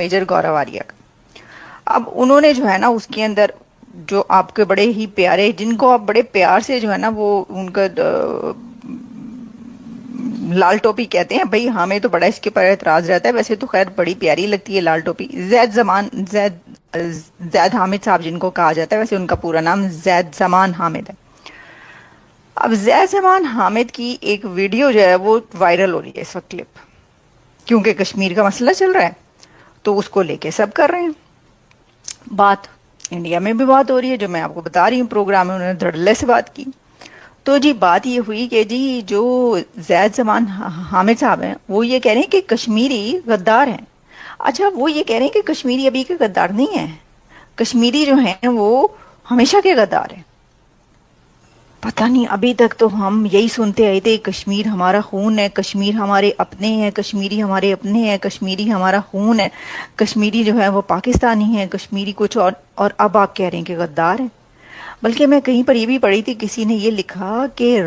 Major گورو آریہ کا. اب انہوں نے جو ہے نا اس کے اندر جو آپ کے بڑے ہی پیارے، جن کو آپ بڑے پیار سے جو ہے نا وہ ان کا لال ٹوپی کہتے ہیں، بھائی ہمیں تو بڑا اس کے پر اعتراض رہتا ہے، ویسے تو خیر بڑی پیاری لگتی ہے لال ٹوپی. زید حامد صاحب جن کو کہا جاتا ہے، ویسے ان کا پورا نام زید زمان حامد ہے. اب زید زمان حامد کی ایک ویڈیو جو ہے وہ وائرل ہو رہی ہے اس وقت، کلپ، کیونکہ کشمیر کا مسئلہ چل رہا ہے تو اس کو لے کے سب کر رہے ہیں بات. انڈیا میں بھی بات ہو رہی ہے، جو میں آپ کو بتا رہی ہوں پروگرام میں انہوں نے دھڑلے سے بات کی. تو جی بات یہ ہوئی کہ جی جو زید زمان حامد صاحب ہیں وہ یہ کہہ رہے ہیں کہ کشمیری غدار ہیں. اچھا وہ یہ کہہ رہے ہیں کہ کشمیری ابھی کے غدار نہیں ہیں، کشمیری جو ہیں وہ ہمیشہ کے غدار ہیں. پتہ نہیں، ابھی تک تو ہم یہی سنتے آئے تھے کشمیر ہمارا خون ہے، کشمیر ہمارے اپنے ہیں، کشمیری ہمارے اپنے ہیں، کشمیری ہمارا خون ہے، کشمیری جو ہے وہ پاکستانی ہے، کشمیری کچھ اور اب آپ کہہ رہے ہیں کہ غدار ہیں. بلکہ میں کہیں پر یہ بھی پڑھی تھی، کسی نے یہ لکھا کہ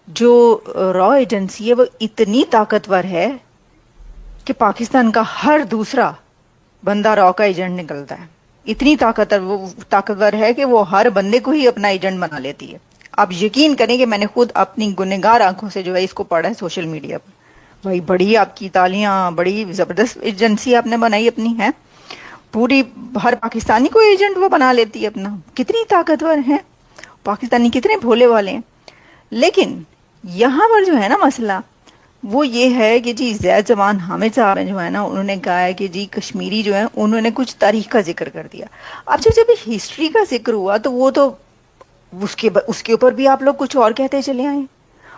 جو را ایجنسی ہے وہ اتنی طاقتور ہے کہ پاکستان کا ہر دوسرا بندہ را کا ایجنٹ نکلتا ہے. اتنی طاقتور ہے کہ وہ ہر بندے کو ہی اپنا ایجنٹ بنا لیتی ہے. آپ یقین کریں کہ میں نے خود اپنی گنہگار آنکھوں سے جو ہے اس کو پڑھا ہے سوشل میڈیا پر. بھائی بڑی آپ کی تالیاں، بڑی زبردست ایجنسی آپ نے بنائی اپنی ہے، پوری ہر پاکستانی کو ایجنٹ وہ بنا لیتی ہے اپنا. کتنی طاقتور ہیں پاکستانی، کتنے بھولے والے ہیں. لیکن یہاں پر جو ہے نا مسئلہ وہ یہ ہے کہ جی زید زمان حامد صاحب جو ہے نا انہوں نے کہا ہے کہ جی کشمیری جو ہے انہوں نے کچھ تاریخ کا ذکر کر دیا. اب جب ہسٹری کا ذکر ہوا تو وہ تو اس کے اوپر بھی آپ لوگ کچھ اور کہتے چلے آئے،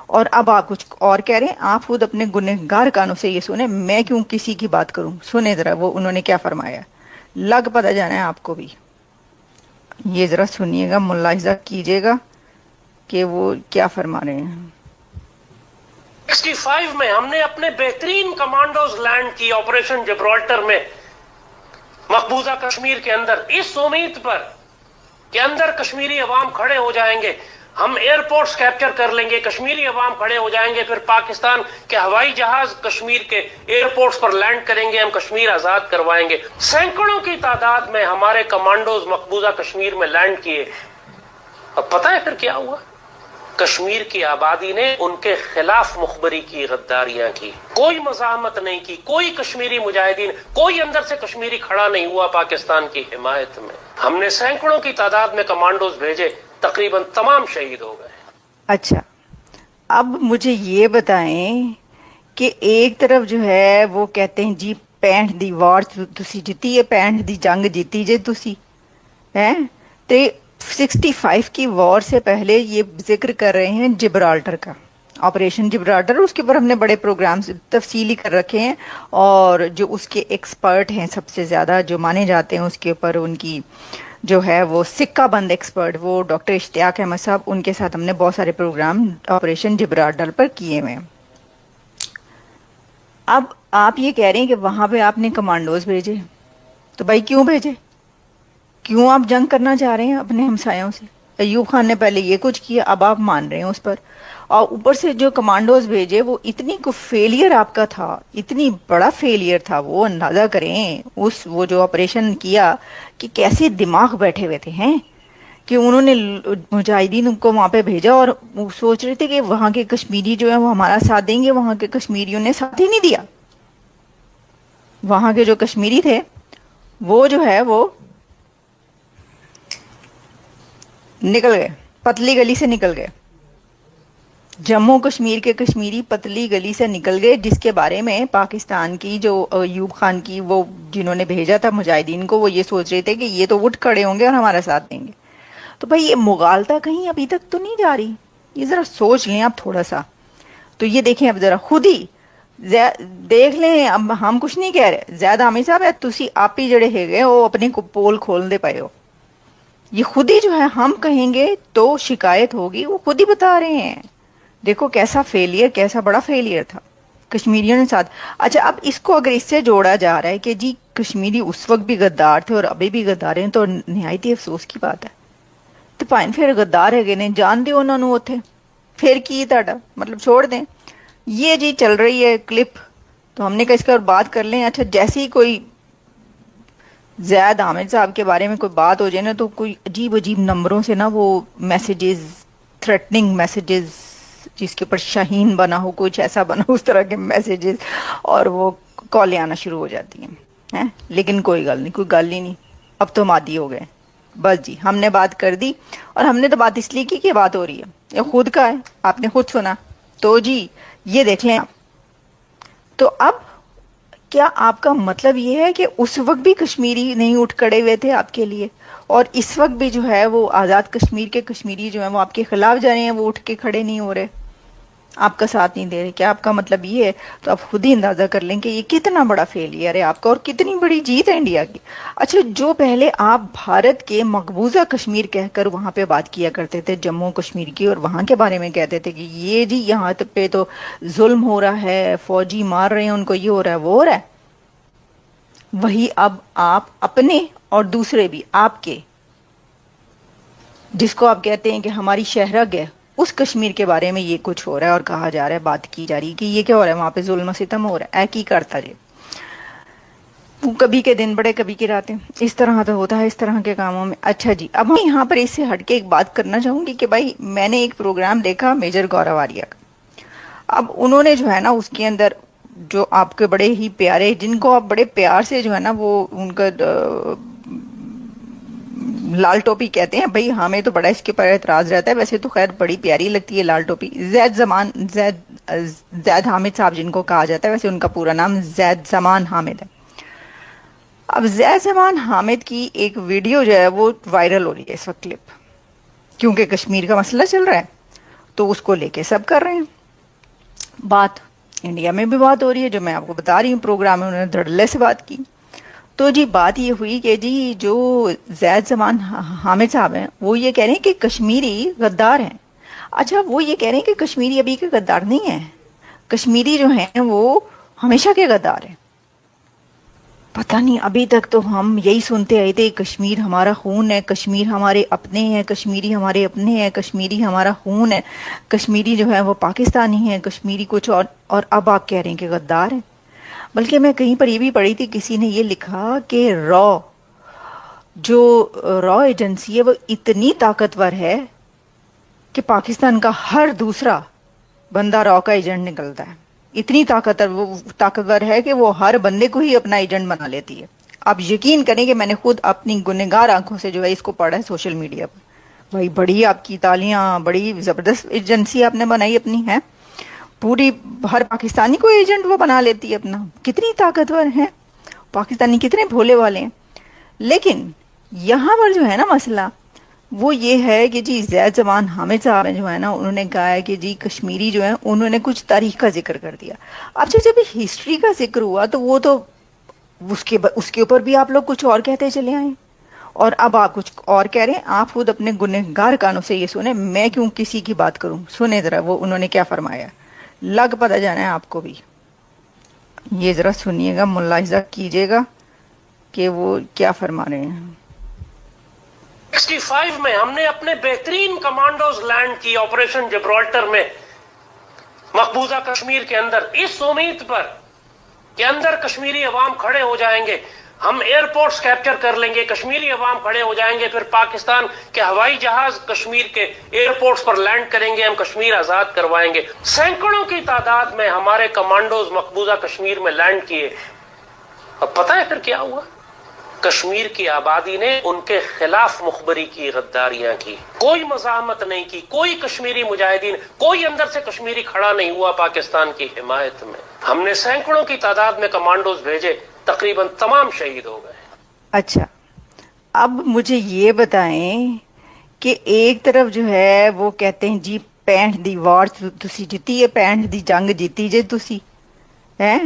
اور اب آپ کچھ اور کہہ رہے ہیں. آپ خود اپنے گنہگار کانوں سے یہ سنیں، میں کیوں کسی کی بات کروں. سنیں ذرا وہ انہوں نے کیا فرمایا، لگ پتہ جانا ہے آپ کو بھی. یہ ذرا سنیے گا، ملاحظہ کیجئے گا کہ وہ کیا فرما رہے ہیں. 65 میں ہم نے اپنے بہترین کمانڈوز لینڈ کی آپریشن جبرالٹر میں مقبوضہ کشمیر کے اندر، اس امید پر کہ اندر کشمیری عوام کھڑے ہو جائیں گے، ہم ایئرپورٹس کیپچر کر لیں گے، کشمیری عوام کھڑے ہو جائیں گے، پھر پاکستان کے ہوائی جہاز کشمیر کے ایئرپورٹس پر لینڈ کریں گے، ہم کشمیر آزاد کروائیں گے. سینکڑوں کی تعداد میں ہمارے کمانڈوز مقبوضہ کشمیر میں لینڈ کیے. اب پتہ ہے پھر کیا ہوا؟ کشمیر کی آبادی نے ان کے خلاف مخبری کی، غداریاں کی، کوئی مزاحمت نہیں کی، کوئی کشمیری مجاہدین، کوئی اندر سے کشمیری کھڑا نہیں ہوا پاکستان کی حمایت میں. ہم نے سینکڑوں کی تعداد میں کمانڈوز بھیجے، تقریباً تمام شہید ہو گئے. اچھا اب مجھے یہ بتائیں کہ ایک طرف جو ہے وہ کہتے ہیں جی 65 دی وار تسی جیتی ہے، 65 دی جنگ جیتی جے تسی ہیں، تے 65 کی وار سے پہلے یہ ذکر کر رہے ہیں جبرالٹر کا، آپریشن جبرالٹر. اس کے اوپر ہم نے بڑے پروگرام تفصیلی کر رکھے ہیں، اور جو اس کے ایکسپرٹ ہیں سب سے زیادہ جو مانے جاتے ہیں اس کے اوپر، ان کی جو ہے وہ سکہ بند ایکسپرٹ وہ ڈاکٹر اشتیاق احمد صاحب، ان کے ساتھ ہم نے بہت سارے پروگرام آپریشن جبرالٹر پر کیے ہوئے ہیں. اب آپ یہ کہہ رہے ہیں کہ وہاں پہ آپ نے کمانڈوز بھیجے، تو بھائی کیوں بھیجے؟ کیوں آپ جنگ کرنا چاہ رہے ہیں اپنے ہمسایوں سے؟ ایوب خان نے پہلے یہ کچھ کیا، اب آپ مان رہے ہیں اس پر. اور اوپر سے جو کمانڈوز بھیجے وہ اتنی کو فیلئر آپ کا تھا، اتنی بڑا فیلئر تھا وہ، اندازہ کریں وہ جو آپریشن کیا کہ کیسے دماغ بیٹھے ہوئے تھے ہیں، کہ انہوں نے مجاہدین کو وہاں پہ بھیجا اور وہ سوچ رہے تھے کہ وہاں کے کشمیری جو ہے وہ ہمارا ساتھ دیں گے. وہاں کے کشمیریوں نے ساتھ ہی نہیں دیا. وہاں کے جو کشمیری تھے وہ جو ہے وہ نکل گئے، پتلی گلی سے نکل گئے. جموں کشمیر کے کشمیری پتلی گلی سے نکل گئے، جس کے بارے میں پاکستان کی جو ایوب خان کی وہ جنہوں نے بھیجا تھا مجاہدین کو، وہ یہ سوچ رہے تھے کہ یہ تو اٹھ کھڑے ہوں گے اور ہمارا ساتھ دیں گے. تو بھائی یہ مغالطہ کہیں ابھی تک تو نہیں جا رہی؟ یہ ذرا سوچ لیں آپ تھوڑا سا. تو یہ دیکھیں اب ذرا خود ہی دیکھ لیں. اب ہم کچھ نہیں کہہ رہے، زیادہ حامد صاحب ہے تسی آپ ہی جڑے ہے وہ اپنے کو پول کھول دے پائے ہو. یہ خود ہی جو ہے ہم کہیں گے تو شکایت ہوگی، وہ خود ہی بتا رہے ہیں. دیکھو کیسا فیلئر، کیسا بڑا فیلئر تھا کشمیریوں نے ساتھ. اچھا اب اس کو اگر اس سے جوڑا جا رہا ہے کہ جی کشمیری اس وقت بھی غدار تھے اور ابھی بھی غدار ہیں، تو نہایت ہی افسوس کی بات ہے. تو پائن پھر غدار ہے نے جان دے انہوں نے اوتھے پھر کی تاڑا مطلب چھوڑ دیں. یہ جی چل رہی ہے کلپ، تو ہم نے کہا اس کے اور بات کر لیں. اچھا جیسے ہی کوئی زید حامد صاحب کے بارے میں کوئی بات ہو جائے نا تو کوئی عجیب عجیب نمبروں سے نا وہ میسیجز، تھریٹننگ میسیجز، جس کے اوپر شاہین بنا ہو، کچھ ایسا بنا ہو، اس طرح کے میسیجز، اور وہ کالیں آنا شروع ہو جاتی ہیں. لیکن کوئی گل نہیں، کوئی گل ہی نہیں. اب تو ہم عادی ہو گئے. بس جی ہم نے بات کر دی، اور ہم نے تو بات اس لیے کی کہ بات ہو رہی ہے، یہ خود کا ہے، آپ نے خود سنا. تو جی یہ دیکھ لیں آپ. تو اب کیا آپ کا مطلب یہ ہے کہ اس وقت بھی کشمیری نہیں اٹھ کھڑے ہوئے تھے آپ کے لیے، اور اس وقت بھی جو ہے وہ آزاد کشمیر کے کشمیری جو ہیں وہ آپ کے خلاف جا رہے ہیں، وہ اٹھ کے کھڑے نہیں ہو رہے، آپ کا ساتھ نہیں دے رہے؟ کیا آپ کا مطلب یہ ہے؟ تو آپ خود ہی اندازہ کر لیں کہ یہ کتنا بڑا فیلئر ہے آپ کا، اور کتنی بڑی جیت ہے انڈیا کی. اچھا جو پہلے آپ بھارت کے مقبوضہ کشمیر کہہ کر وہاں پہ بات کیا کرتے تھے، جموں کشمیر کی، اور وہاں کے بارے میں کہتے تھے کہ یہ جی یہاں پہ تو ظلم ہو رہا ہے، فوجی مار رہے ہیں ان کو، یہ ہو رہا ہے، وہ ہو رہا ہے، وہی اب آپ اپنے اور دوسرے بھی آپ کے، جس کو آپ کہتے ہیں کہ ہماری شہرگ ہے، اس کشمیر کے بارے میں یہ کچھ ہو رہا ہے، اور کہا جا رہا ہے، بات کی جا رہی ہے کہ یہ کیا ہو رہا ہے وہاں پہ، ظلم و ستم ہو رہا ہے. کی کرتا جائے وہ کبھی کے دن بڑے کبھی کی راتیں، اس طرح تو ہوتا ہے اس طرح کے کاموں میں. اچھا جی اب میں یہاں پر اس سے ہٹ کے ایک بات کرنا چاہوں گی کہ بھائی میں نے ایک پروگرام دیکھا میجر گورو آریہ کا. اب انہوں نے جو ہے نا اس کے اندر جو آپ کے بڑے ہی پیارے، جن کو آپ بڑے پیار سے جو ہے نا وہ ان کا لال ٹوپی کہتے ہیں، بھائی ہمیں تو بڑا اس کے اوپر اعتراض رہتا ہے، ویسے تو خیر بڑی پیاری لگتی ہے لال ٹوپی. زید حامد صاحب جن کو کہا جاتا ہے، ویسے ان کا پورا نام زید زمان حامد ہے. اب زید زمان حامد کی ایک ویڈیو جو ہے وہ وائرل ہو رہی ہے اس وقت، کلپ، کیونکہ کشمیر کا مسئلہ چل رہا ہے تو اس کو لے کے سب کر رہے ہیں بات. انڈیا میں بھی بات ہو رہی ہے، جو میں آپ کو بتا رہی ہوں پروگرام میں انہوں نے دھڑلے سے بات کی. تو جی بات یہ ہوئی کہ جی جو زید زمان حامد صاحب ہیں وہ یہ کہہ رہے ہیں کہ کشمیری غدار ہیں. اچھا وہ یہ کہہ رہے ہیں کہ کشمیری ابھی کے غدار نہیں ہیں، کشمیری جو ہیں وہ ہمیشہ کے غدار ہیں. پتہ نہیں ابھی تک تو ہم یہی سنتے آئے تھے، کشمیر ہمارا خون ہے، کشمیر ہمارے اپنے ہیں، کشمیری ہمارے اپنے ہیں، کشمیری ہمارا خون ہے، کشمیری جو ہے وہ پاکستانی ہے، کشمیری کچھ اور اب آپ کہہ رہے ہیں کہ غدار ہیں. بلکہ میں کہیں پر یہ بھی پڑھی تھی، کسی نے یہ لکھا کہ جو را ایجنسی ہے وہ اتنی طاقتور ہے کہ پاکستان کا ہر دوسرا بندہ را کا ایجنٹ نکلتا ہے. اتنی طاقتور ہے کہ وہ ہر بندے کو ہی اپنا ایجنٹ بنا لیتی ہے. آپ یقین کریں کہ میں نے خود اپنی گنہگار آنکھوں سے جو ہے اس کو پڑھا ہے سوشل میڈیا پر. بھائی بڑی آپ کی تالیاں، بڑی زبردست ایجنسی آپ نے بنائی اپنی ہے، پوری ہر پاکستانی کو ایجنٹ وہ بنا لیتی ہے اپنا. کتنی طاقتور ہے پاکستانی، کتنے بھولے والے ہیں. لیکن یہاں پر جو ہے نا مسئلہ وہ یہ ہے کہ جی زید زمان حامد صاحب جو ہے نا انہوں نے کہا ہے کہ جی کشمیری جو ہے انہوں نے کچھ تاریخ کا ذکر کر دیا. اب جب ہسٹری کا ذکر ہوا تو وہ تو اس کے اوپر بھی آپ لوگ کچھ اور کہتے چلے آئے، اور اب آپ کچھ اور کہہ رہے ہیں. آپ خود اپنے گنہگار کانوں سے یہ سنیں، میں کیوں کسی کی بات کروں. سنیں ذرا وہ انہوں نے کیا فرمایا، لگ پتہ جانا ہے آپ کو بھی. یہ ذرا سنیے گا، ملاحظہ کیجئے گا کہ وہ کیا فرما رہے ہیں. 65 میں ہم نے اپنے بہترین کمانڈوز لینڈ کی آپریشن جبرالٹر میں مقبوضہ کشمیر کے اندر، اس امید پر کہ اندر کشمیری عوام کھڑے ہو جائیں گے، ہم ایئرپورٹس کیپچر کر لیں گے، کشمیری عوام کھڑے ہو جائیں گے، پھر پاکستان کے ہوائی جہاز کشمیر کے ایئرپورٹس پر لینڈ کریں گے، ہم کشمیر آزاد کروائیں گے. سینکڑوں کی تعداد میں ہمارے کمانڈوز مقبوضہ کشمیر میں لینڈ کیے. اب پتہ ہے پھر کیا ہوا؟ کشمیر کی آبادی نے ان کے خلاف مخبری کی، غداریاں کی، کوئی مزاحمت نہیں کی، کوئی کشمیری مجاہدین، کوئی اندر سے کشمیری کھڑا نہیں ہوا پاکستان کی حمایت میں. ہم نے سینکڑوں کی تعداد میں کمانڈوز بھیجے، تقریباً تمام شہید ہو گئے. اچھا اب مجھے یہ بتائیں کہ ایک طرف جو ہے وہ کہتے ہیں جی 65 دی وار تسی جیتی ہے، 65 دی جنگ جیتی جے تسی ہیں،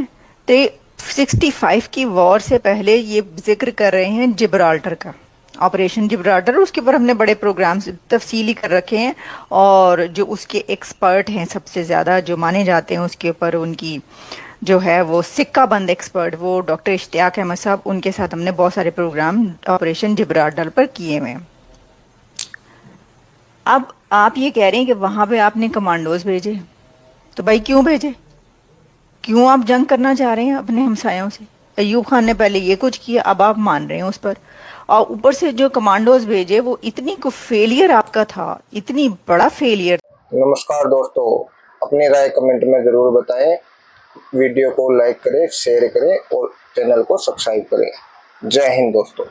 تو 65 کی وار سے پہلے یہ ذکر کر رہے ہیں جبرالٹر کا، آپریشن جبرالٹر. اس کے اوپر ہم نے بڑے پروگرامز تفصیلی کر رکھے ہیں، اور جو اس کے ایکسپرٹ ہیں سب سے زیادہ جو مانے جاتے ہیں اس کے اوپر، ان کی جو ہے وہ سکہ بند ایکسپرٹ، وہ ڈاکٹر اشتیاق احمد صاحب، ان کے ساتھ ہم نے بہت سارے پروگرام آپریشن جبرالٹر پر کیے ہوئے ہیں. اب آپ یہ کہہ رہے ہیں کہ وہاں پہ آپ نے کمانڈوز بھیجے، تو بھائی کیوں بھیجے؟ کیوں آپ جنگ کرنا چاہ رہے ہیں اپنے ہمسایوں سے؟ ایوب خان نے پہلے یہ کچھ کیا، اب آپ مان رہے ہیں اس پر، اور اوپر سے جو کمانڈوز بھیجے وہ اتنی کو فیلئر آپ کا تھا، اتنی بڑا فیلئر۔ نمسکار دوستو، اپنی رائے کمنٹ میں ضرور بتائیں، ویڈیو کو لائک کریں، شیئر کریں اور چینل کو سبسکرائب کریں۔ جے ہند دوستو۔